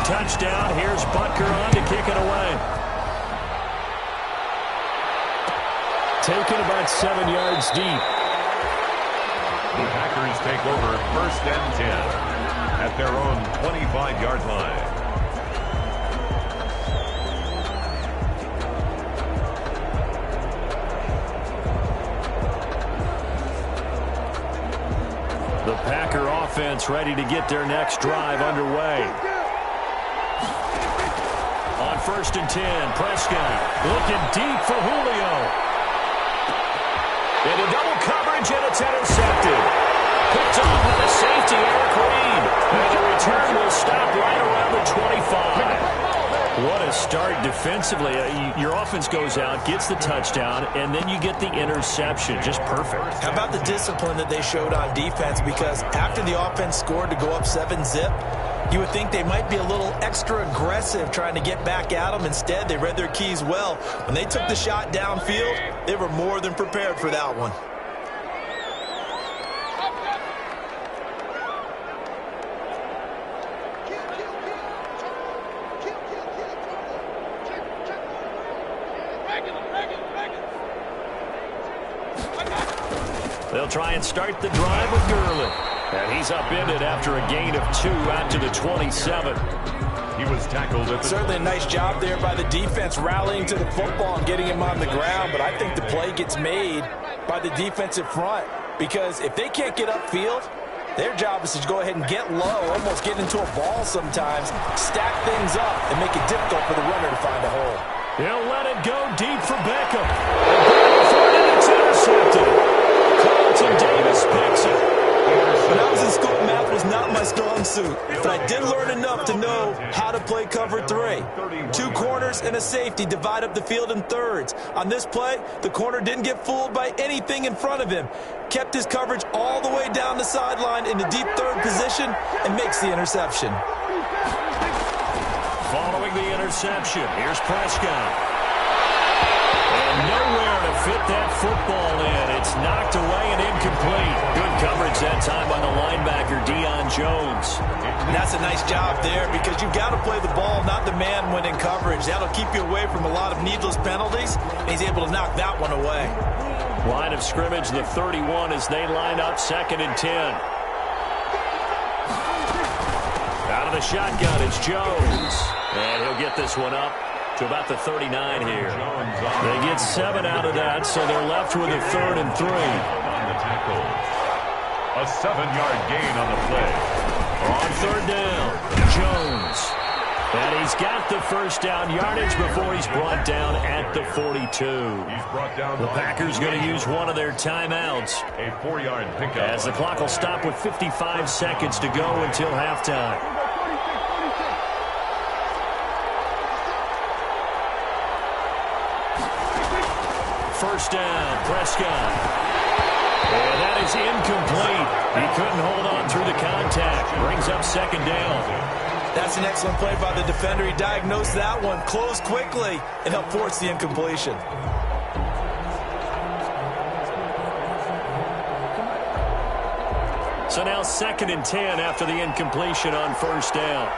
touchdown. Here's Butker on to kick it away. Taken about 7 yards deep. The Packers take over 1st and 10 at their own 25-yard line. The Packer offense ready to get their next drive underway. On 1st and 10, Prescott looking deep for Julio. Into double coverage, and it's intercepted. Picked off by the safety, Eric Reed. And the return will stop right around the 25. What a start defensively. Your offense goes out, gets the touchdown, and then you get the interception. Just perfect. How about the discipline that they showed on defense? Because after the offense scored to go up 7-zip, you would think they might be a little extra aggressive trying to get back at them. Instead, they read their keys well. When they took the shot downfield, they were more than prepared for that one. They'll try and start the drive with Gurley. And he's upended after a gain of 2 out to the 27. He was tackled at the... Certainly a nice job there by the defense rallying to the football and getting him on the ground. But I think the play gets made by the defensive front. Because if they can't get upfield, their job is to go ahead and get low, almost get into a ball sometimes, stack things up, and make it difficult for the runner to find a hole. He'll let it go deep for Beckham. And it's intercepted. Carlton Davis picks it. When I was in school, math was not my strong suit, but I did learn enough to know how to play cover 3. 2 corners and a safety divide up the field in thirds. On this play, the corner didn't get fooled by anything in front of him. Kept his coverage all the way down the sideline in the deep third position and makes the interception. Following the interception, here's Prescott. And nowhere to fit that football in. It's knocked away and incomplete. Good coverage that time by the linebacker, Deion Jones. And that's a nice job there because you've got to play the ball, not the man when in coverage. That'll keep you away from a lot of needless penalties. And he's able to knock that one away. Line of scrimmage, the 31 as they line up 2nd and 10. Out of the shotgun, it's Jones. And he'll get this one up to about the 39 here. They get 7 out of that, so they're left with a 3rd and 3. On the tackle. A 7-yard gain on the play. On 3rd down, Jones. And he's got the first down yardage before he's brought down at the 42. He's brought down the Packers going to use one of their timeouts. A 4-yard pickup. As the clock will stop with 55 seconds to go until halftime. First down, Prescott. And that is incomplete. He couldn't hold on through the contact. Brings up 2nd down. That's an excellent play by the defender. He diagnosed that one, closed quickly, and helped force the incompletion. So now 2nd and 10 after the incompletion on 1st down.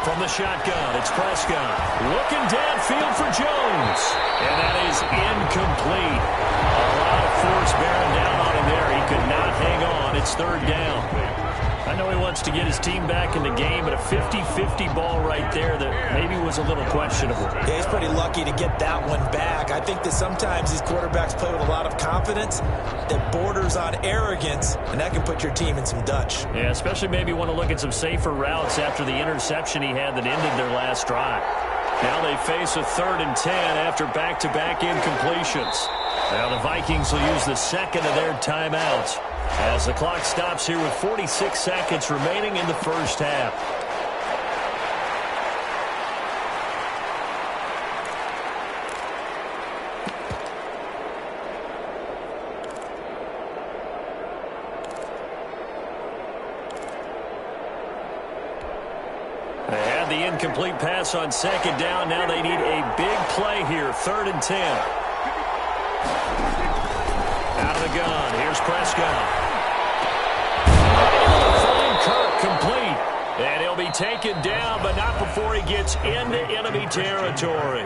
From the shotgun, it's Prescott. Looking downfield for Jones. And that is incomplete. A lot of force bearing down on him there. He could not hang on. It's 3rd down. I know he wants to get his team back in the game, but a 50-50 ball right there that maybe was a little questionable. Yeah, he's pretty lucky to get that one back. I think that sometimes these quarterbacks play with a lot of confidence that borders on arrogance, and that can put your team in some Dutch. Yeah, especially maybe want to look at some safer routes after the interception he had that ended their last drive. Now they face a 3rd and 10 after back-to-back incompletions. Now the Vikings will use the 2nd of their timeouts as the clock stops here with 46 seconds remaining in the first half. They had the incomplete pass on 2nd down. Now they need a big play here, 3rd and 10. Out of the gun, here's Prescott. taken down, but not before he gets into enemy territory.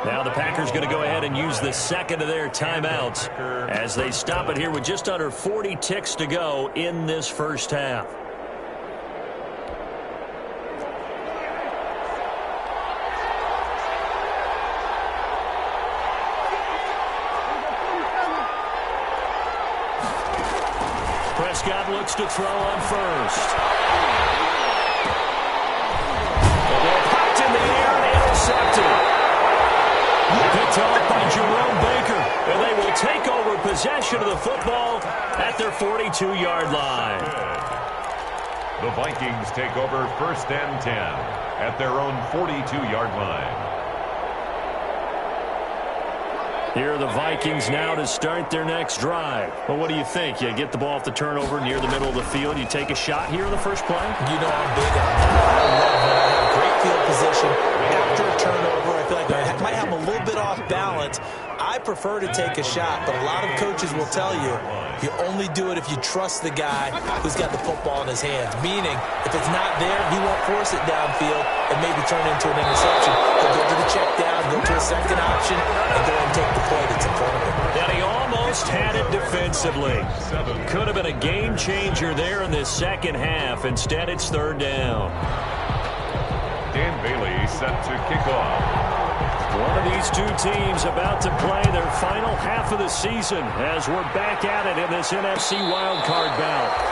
Now the Packers going to go ahead and use the second of their timeouts as they stop it here with just under 40 ticks to go in this first half. Prescott looks to throw on first. The ball popped in the air and intercepted. Picked off by Jerome Baker, and they will take over possession of the football at their 42-yard line. The Vikings take over 1st and 10 at their own 42-yard line. Here are the Vikings now to start their next drive. Well, what do you think? You get the ball off the turnover near the middle of the field. You take a shot here in the first play? You know I'm big on that. I love that. I have great field position. After a turnover, I feel like I might have a little bit off balance. I prefer to take a shot, but a lot of coaches will tell you only do it if you trust the guy who's got the football in his hands. Meaning, if it's not there, he won't force it downfield and maybe turn into an interception. He'll go to the check down, go to a second option, and go and take the play that's in front of him. And he almost had it defensively. Could have been a game changer there in this second half. Instead, it's third down. Dan Bailey set to kick off. One of these two teams about to play their final half of the season as we're back at it in this NFC wildcard bout.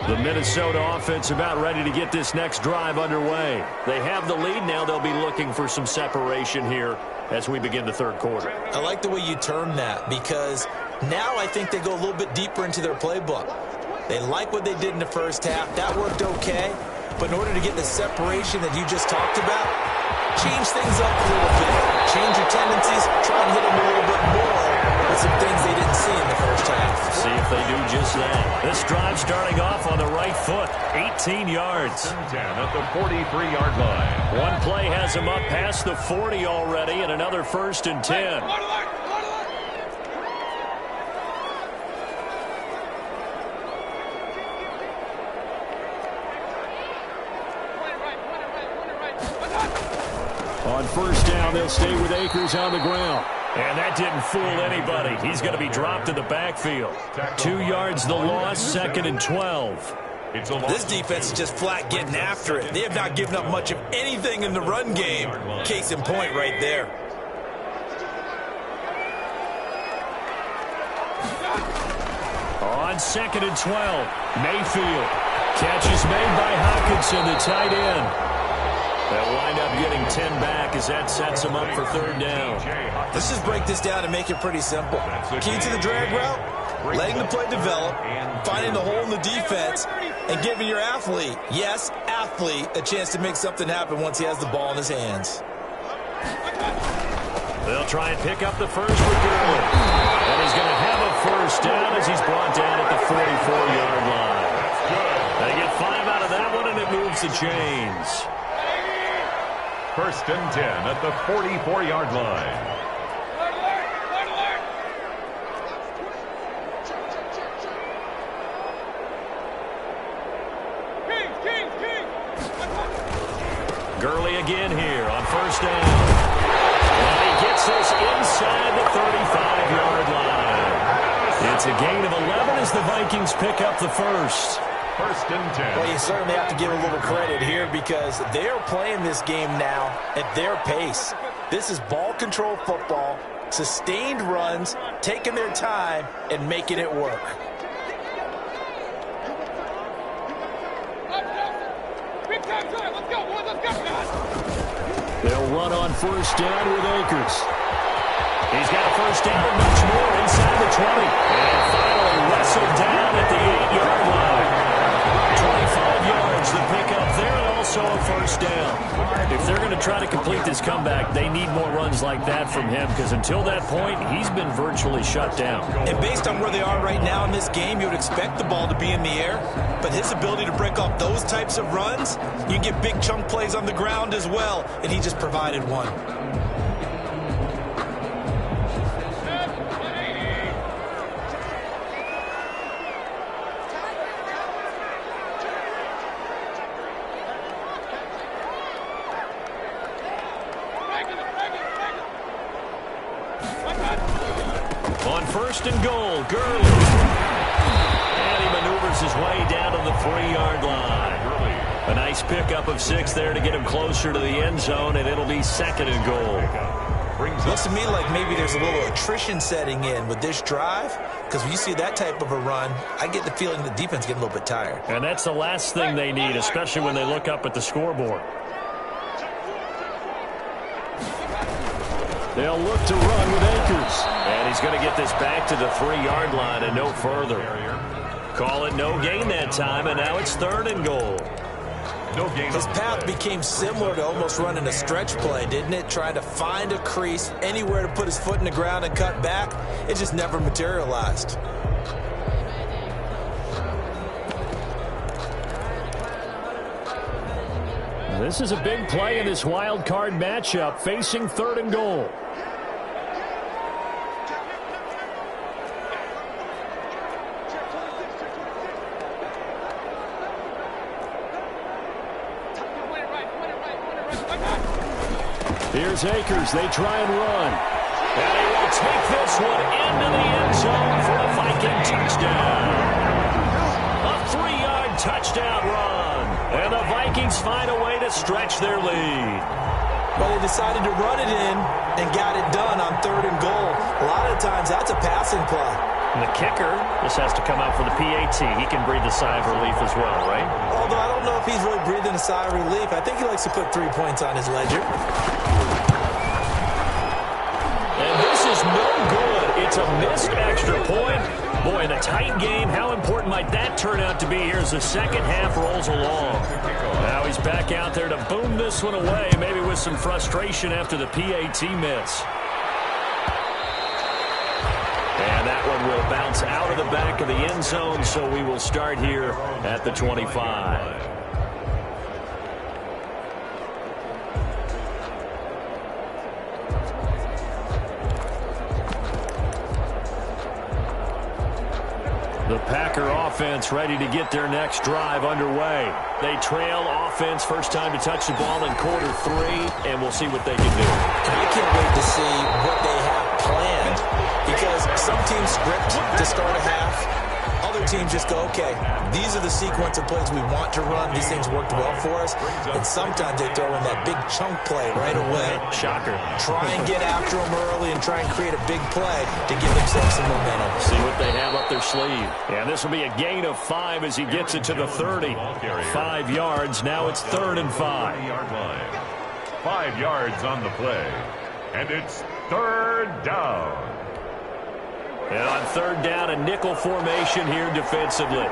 The Minnesota offense about ready to get this next drive underway. They have the lead. Now they'll be looking for some separation here as we begin the third quarter. I like the way you term that because now I think they go a little bit deeper into their playbook. They like what they did in the first half. That worked okay. But in order to get the separation that you just talked about, change things up a little bit. Change your tendencies. Try and hit them a little bit more with some things they didn't see in the first half. See if they do just that. This drive starting off on the right foot. 18 yards. 10 at the 43-yard line. One play has him up past the 40 already, and another 1st and 10. On first down, they'll stay with Akers on the ground. And that didn't fool anybody. He's going to be dropped in the backfield. 2 yards the loss, 2nd and 12. This defense is just flat getting after it. They have not given up much of anything in the run game. Case in point right there. On 2nd and 12, Mayfield. Catch is made by Hockenson, the tight end. They'll wind up getting 10 back as that sets them up for third down. Let's just break this down and make it pretty simple. Key to the drag route, letting the play develop, finding the hole in the defense, and giving your athlete, yes, athlete, a chance to make something happen once he has the ball in his hands. They'll try and pick up the first for Gurley. And he's going to have a first down as he's brought down at the 44-yard line. They get 5 out of that one, and it moves the chains. 1st and 10 at the 44-yard line. Gurley again here on first down. And he gets this inside the 35-yard line. It's a gain of 11 as the Vikings pick up the first. 1st and 10. Well, you certainly have to give a little credit here because they're playing this game now at their pace. This is ball control football, sustained runs, taking their time, and making it work. They'll run on first down with Akers. He's got a first down and much more inside the 20. And finally wrestled down at the 8-yard line. 25 yards the pickup there, and also a first down. If they're going to try to complete this comeback, they need more runs like that from him, because until that point, he's been virtually shut down. And based on where they are right now in this game, you would expect the ball to be in the air. But his ability to break off those types of runs, you get big chunk plays on the ground as well, and he just provided one. On first and goal, Gurley. And he maneuvers his way down to the 3-yard line. A nice pickup of 6 there to get him closer to the end zone, and it'll be second and goal. Looks to me like maybe there's a little attrition setting in with this drive, because when you see that type of a run, I get the feeling the defense getting a little bit tired. And that's the last thing they need, especially when they look up at the scoreboard. They'll look to run with Akers. And he's going to get this back to the 3-yard line and no further. Call it no gain that time, and now it's third and goal. His path became similar to almost running a stretch play, didn't it? Trying to find a crease, anywhere to put his foot in the ground and cut back. It just never materialized. This is a big play in this wild card matchup, facing third and goal. Here's Akers. They try and run. And he will take this one into the end zone for a Viking touchdown. A 3-yard touchdown run. And the Vikings find a way to stretch their lead. But they decided to run it in and got it done on third and goal. A lot of times that's a passing play. And the kicker, this has to come out for the PAT. He can breathe a sigh of relief as well, right? Although I don't know if he's really breathing a sigh of relief. I think he likes to put 3 points on his ledger. And this is no good. It's a missed extra point. Boy, in a tight game, how important might that turn out to be here as the second half rolls along? Now he's back out there to boom this one away, maybe with some frustration after the PAT miss. And that one will bounce out of the back of the end zone, so we will start here at the 25. The Packer offense ready to get their next drive underway. They trail offense, first time to touch the ball in quarter 3, and we'll see what they can do. And I can't wait to see what they have planned, because some teams script to start a half. Other teams just go, okay, these are the sequence of plays we want to run. These things worked well for us. And sometimes they throw in that big chunk play right away. Shocker. Try and get after them early and try and create a big play to give themselves some momentum. See what they have up their sleeve. And this will be a gain of 5 as he gets it to the 30. 5 yards. Now it's third and 5. 5 yards on the play. And it's third down. And on third down, a nickel formation here defensively.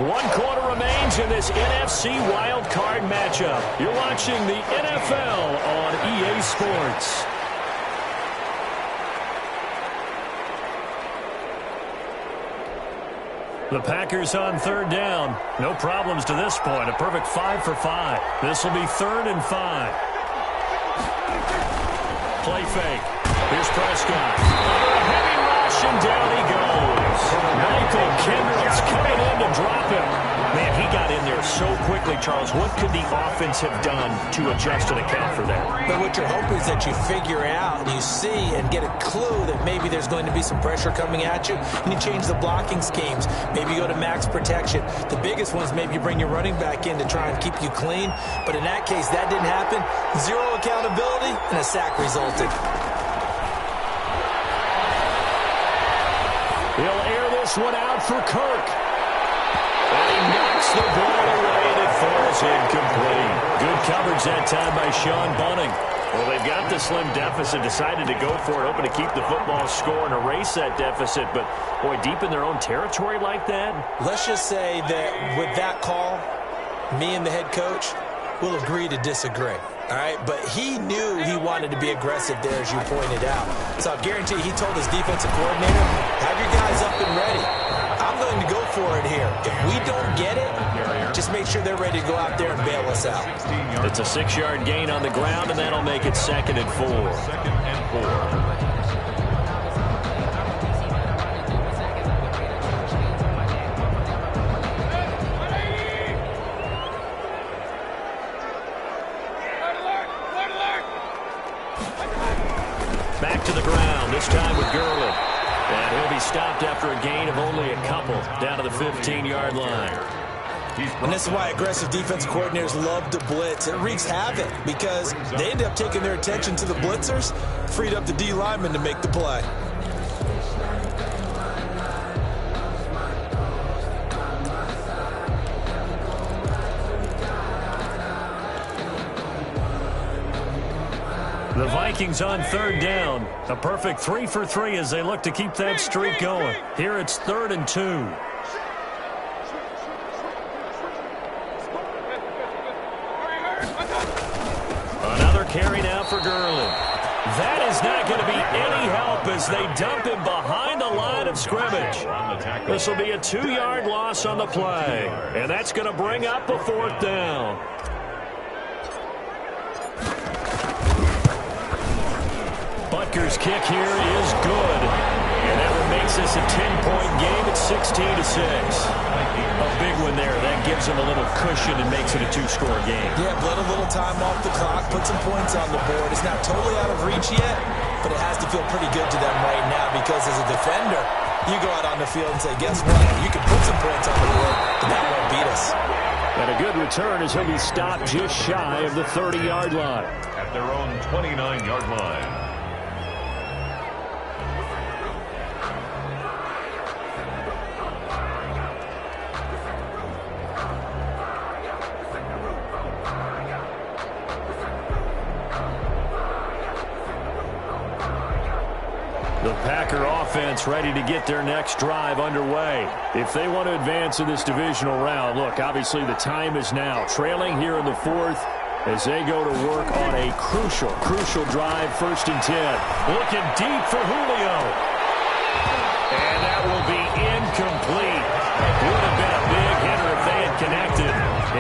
One quarter remains in this NFC wild card matchup. You're watching the NFL on EA Sports. The Packers on third down. No problems to this point. A perfect 5 for 5. This will be third and 5. Play fake. Here's Prescott. Under a heavy rush, and down he goes. Michael Kendrick's coming in to drop him. Man, he got in there so quickly, Charles. What could the offense have done to adjust and account for that? But what you're hoping is that you figure out and you see and get a clue that maybe there's going to be some pressure coming at you, and you change the blocking schemes. Maybe you go to max protection. The biggest ones, maybe you bring your running back in to try and keep you clean. But in that case, that didn't happen. 0 accountability, and a sack resulted. He'll air this one out for Kirk. And he knocks the ball away, and it falls incomplete. Good coverage that time by Sean Bunting. Well, they've got the slim deficit, decided to go for it, hoping to keep the football score and erase that deficit. But, boy, deep in their own territory like that? Let's just say that with that call, me and the head coach will agree to disagree. All right, but he knew he wanted to be aggressive there, as you pointed out. So I guarantee he told his defensive coordinator, have your guys up and ready. I'm going to go for it here. If we don't get it, just make sure they're ready to go out there and bail us out. It's a 6-yard gain on the ground, and that'll make it 2nd and 4. 2nd and 4. Back to the ground, this time with Gurley. And he'll be stopped after a gain of only a couple, down to the 15-yard line. And this is why aggressive defensive coordinators love to blitz. It wreaks havoc because they end up taking their attention to the blitzers, freed up the D lineman to make the play. The Vikings on 3rd down. A perfect 3 for 3 as they look to keep that streak going. Here it's 3rd and 2. Another carry now for Gurley. That is not going to be any help as they dump him behind the line of scrimmage. This will be a 2-yard loss on the play. And that's going to bring up a 4th down. Butker's kick here is good. And that makes this a 10-point game at 16-6. A big one there. That gives them a little cushion and makes it a 2-score game. Yeah, bled a little time off the clock, put some points on the board. It's not totally out of reach yet, but it has to feel pretty good to them right now because as a defender, you go out on the field and say, guess what? You can put some points on the board, but that won't beat us. And a good return as he'll be stopped just shy of the 30-yard line. At their own 29-yard line. The Packer offense ready to get their next drive underway. If they want to advance in this divisional round, look, obviously the time is now. Trailing here in the 4th as they go to work on a crucial drive, 1st and 10. Looking deep for Julio. And that will be incomplete. Would have been a big hitter if they had connected.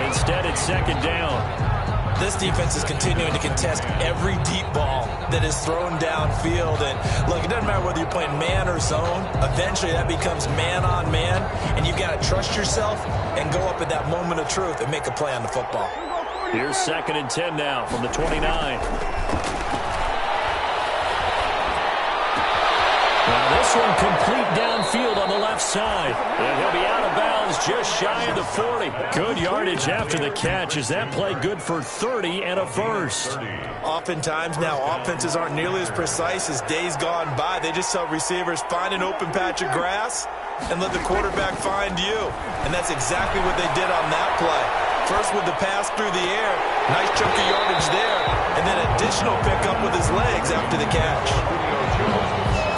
Instead, it's 2nd down. This defense is continuing to contest every deep ball that is thrown downfield. And look, it doesn't matter whether you're playing man or zone. Eventually, that becomes man-on-man. And you've got to trust yourself and go up at that moment of truth and make a play on the football. Here's 2nd and 10 now from the 29. Now this one complete downfield on the left side. And he'll be out of bounds just shy of the 40. Good yardage after the catch. Is that play good for 30 and a first? Oftentimes now offenses aren't nearly as precise as days gone by. They just tell receivers, find an open patch of grass and let the quarterback find you. And that's exactly what they did on that play. First with the pass through the air, nice chunk of yardage there, and then additional pickup with his legs after the catch.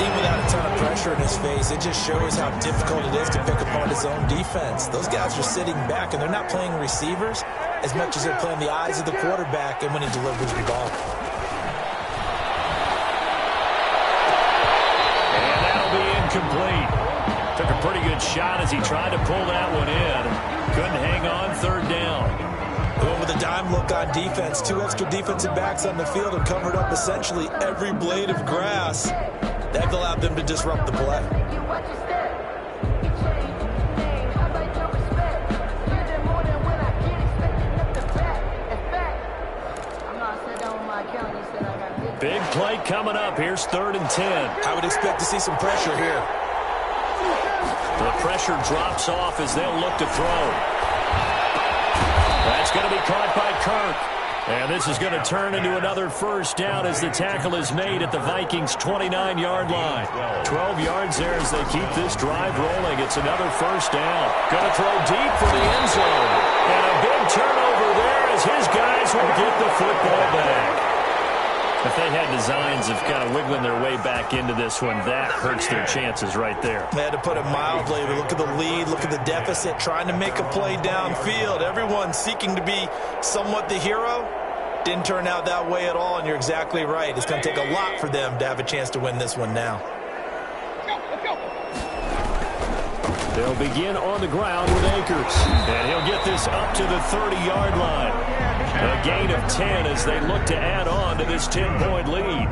Even without a ton of pressure in his face, it just shows how difficult it is to pick apart his own defense. Those guys are sitting back, and they're not playing receivers as much as they're playing the eyes of the quarterback and when he delivers the ball. And that'll be incomplete. Took a pretty good shot as he tried to pull that one in. Couldn't hang on, 3rd down. Going with a dime look on defense. 2 extra defensive backs on the field and covered up essentially every blade of grass. That allowed them to disrupt the play. Big play coming up. Here's 3rd and 10. I would expect to see some pressure here. The pressure drops off as they'll look to throw. That's going to be caught by Kirk. And this is going to turn into another first down as the tackle is made at the Vikings' 29-yard line. 12 yards there as they keep this drive rolling. It's another first down. Going to throw deep for the end zone. And a big turnover there as his guys will get the football back. If they had designs of kind of wiggling their way back into this one, that hurts their chances right there. They had to put it mildly. Look at the lead, look at the deficit, trying to make a play downfield. Everyone seeking to be somewhat the hero. Didn't turn out that way at all, and you're exactly right. It's going to take a lot for them to have a chance to win this one now. They'll begin on the ground with Akers. And he'll get this up to the 30-yard line. A gain of 10 as they look to add on to this 10-point lead.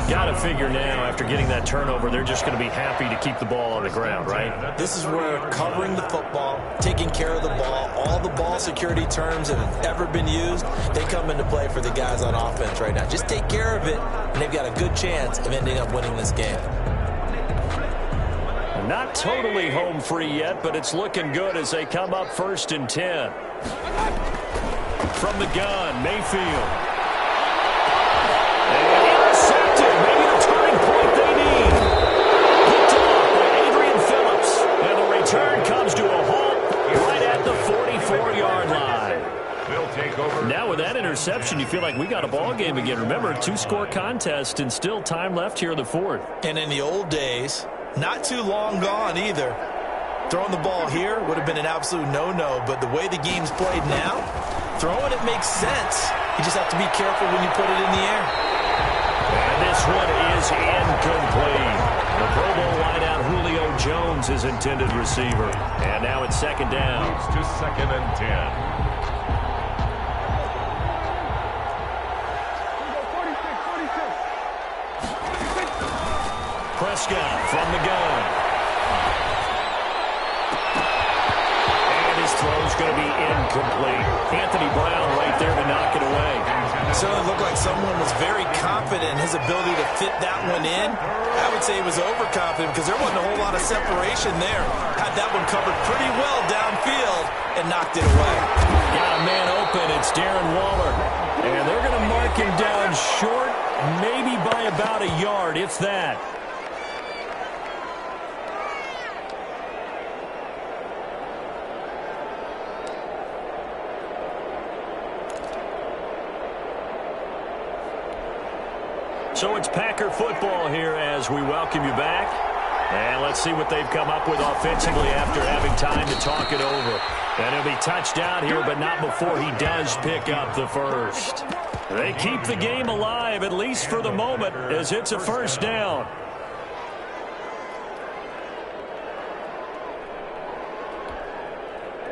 Got to figure now, after getting that turnover, they're just going to be happy to keep the ball on the ground, right? This is where covering the football, taking care of the ball, all the ball security terms that have ever been used, they come into play for the guys on offense right now. Just take care of it, and they've got a good chance of ending up winning this game. Not totally home free yet, but it's looking good as they come up 1st and 10. From the gun, Mayfield. And intercepted. Maybe the turning point they need. Picked off by Adrian Phillips. And the return comes to a halt right at the 44-yard line. They'll take over. Now with that interception, you feel like we got a ball game again. Remember, 2-score contest and still time left here in the 4th. And in the old days, not too long gone either, throwing the ball here would have been an absolute no-no, but the way the game's played now, throwing it makes sense. You just have to be careful when you put it in the air. And this one is incomplete. The Pro Bowl wideout Julio Jones is intended receiver. And now it's 2nd down. Moves to 2nd and 10. Prescott from the gun. And his throw's going to be incomplete. Anthony Brown right there to knock it away. It certainly looked like someone was very confident in his ability to fit that one in. I would say he was overconfident because there wasn't a whole lot of separation there. Had that one covered pretty well downfield and knocked it away. Got a man open. It's Darren Waller. And they're going to mark him down short, maybe by about a yard, if that. So it's Packer football here as we welcome you back. And let's see what they've come up with offensively after having time to talk it over. And he'll be touchdown here, but not before he does pick up the first. They keep the game alive, at least for the moment, as it's a 1st down.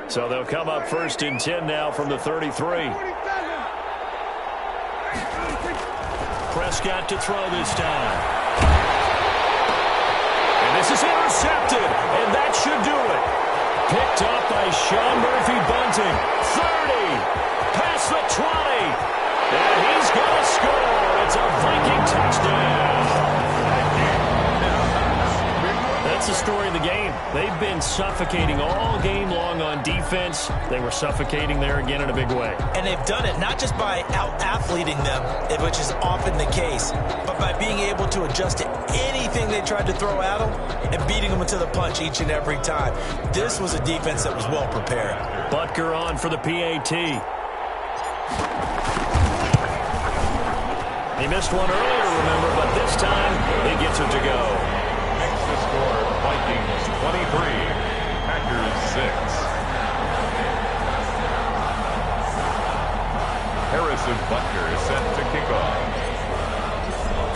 So they'll come up 1st and 10 now from the 33. Prescott to throw this time. And this is intercepted, and that should do it. Picked up by Sean Murphy-Bunting. 30, past the 20, and he's going to score. It's a Viking touchdown. That's the story of the game. They've been suffocating all game long on defense. They were suffocating there again in a big way. And they've done it not just by out-athleting them, which is often the case, but by being able to adjust to anything they tried to throw at them and beating them to the punch each and every time. This was a defense that was well prepared. Butker on for the PAT. He missed one earlier, remember, but this time he gets it to go. Makes the score Vikings 23, Packers 6. Harrison Butker is set to kick off.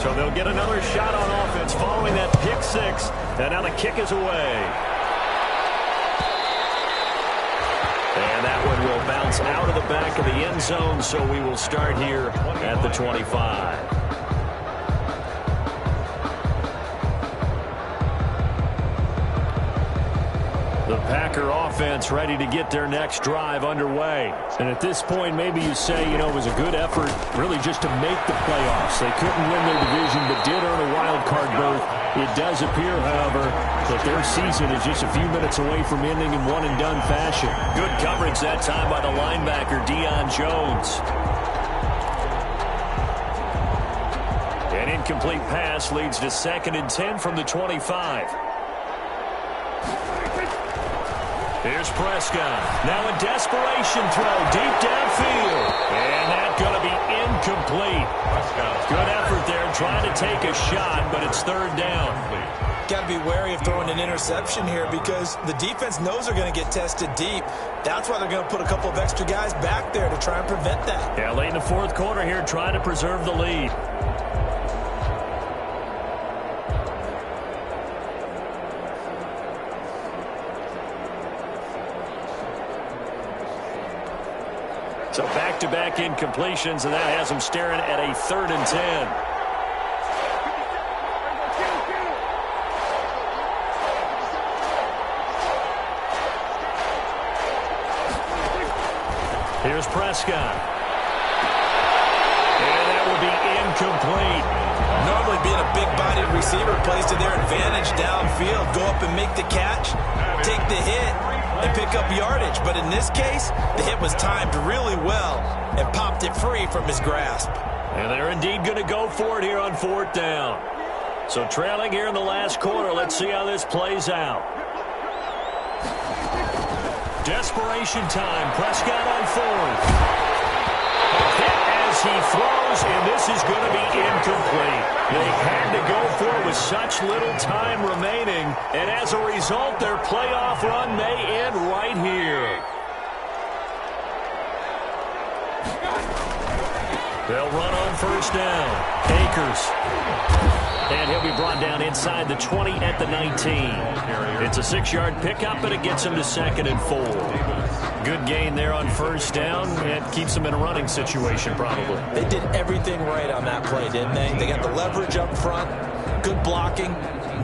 So they'll get another shot on offense following that pick 6, and now the kick is away. And that one will bounce out of the back of the end zone, so we will start here at the 25. The Packer offense ready to get their next drive underway. And at this point, maybe you say, you know, it was a good effort really just to make the playoffs. They couldn't win their division, but did earn a wild card berth. It does appear, however, that their season is just a few minutes away from ending in one-and-done fashion. Good coverage that time by the linebacker, Deion Jones. An incomplete pass leads to 2nd and 10 from the 25. Here's Prescott. Now a desperation throw deep downfield. And that's going to be incomplete. Prescott. Good effort there, trying to take a shot, but it's third down. Got to be wary of throwing an interception here because the defense knows they're going to get tested deep. That's why they're going to put a couple of extra guys back there to try and prevent that. Yeah, late in the fourth quarter here, trying to preserve the lead. So back-to-back incompletions, and that has them staring at a 3rd and 10. Here's Prescott. And that will be incomplete. Normally being a big-bodied receiver plays to their advantage downfield. Go up and make the catch, take the hit, and pick up yardage. But in this case, the hit was timed really well and popped it free from his grasp. And they're indeed going to go for it here on 4th down. So trailing here in the last quarter. Let's see how this plays out. Desperation time. Prescott on 4th. Hit as he throws, and this is going to be incomplete. They had to go for it with such little time remaining, and as a result, their playoff run may end right here. They'll run on 1st down. Akers. And he'll be brought down inside the 20 at the 19. It's a 6-yard pickup, but it gets him to 2nd and 4. Good gain there on 1st down. It keeps them in a running situation, probably. They did everything right on that play, didn't they? They got the leverage up front, good blocking,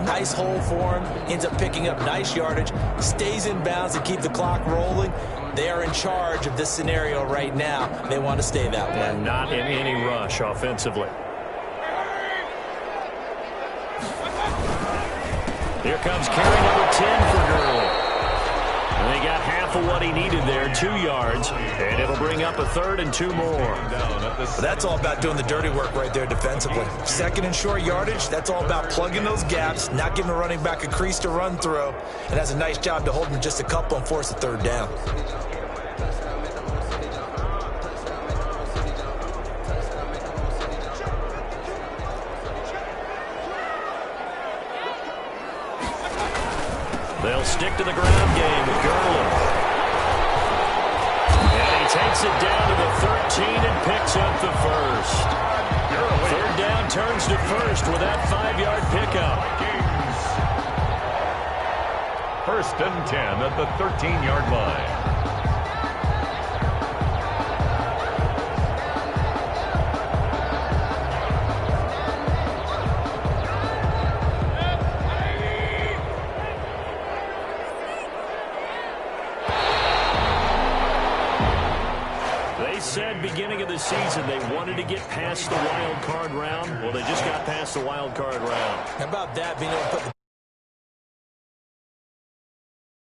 nice hole for him, ends up picking up nice yardage, stays in bounds to keep the clock rolling. They are in charge of this scenario right now. They want to stay that way. And not in any rush offensively. Here comes carry number 10 for Gurley. And they got half of what he needed there, 2 yards, and it'll bring up a 3rd and 2 more. That's all about doing the dirty work right there defensively. 2nd and short yardage, that's all about plugging those gaps, not giving the running back a crease to run through, and has a nice job to hold him just a couple and force a 3rd down. They'll stick to the ground game with Gurley. And he takes it down to the 13 and picks up the 1st. 3rd down turns to 1st with that 5-yard pickup. 1st and 10 at the 13-yard line. Said beginning of the season they wanted to get past the wild card round. Well, they just got past the wild card round. How about that, being able to put the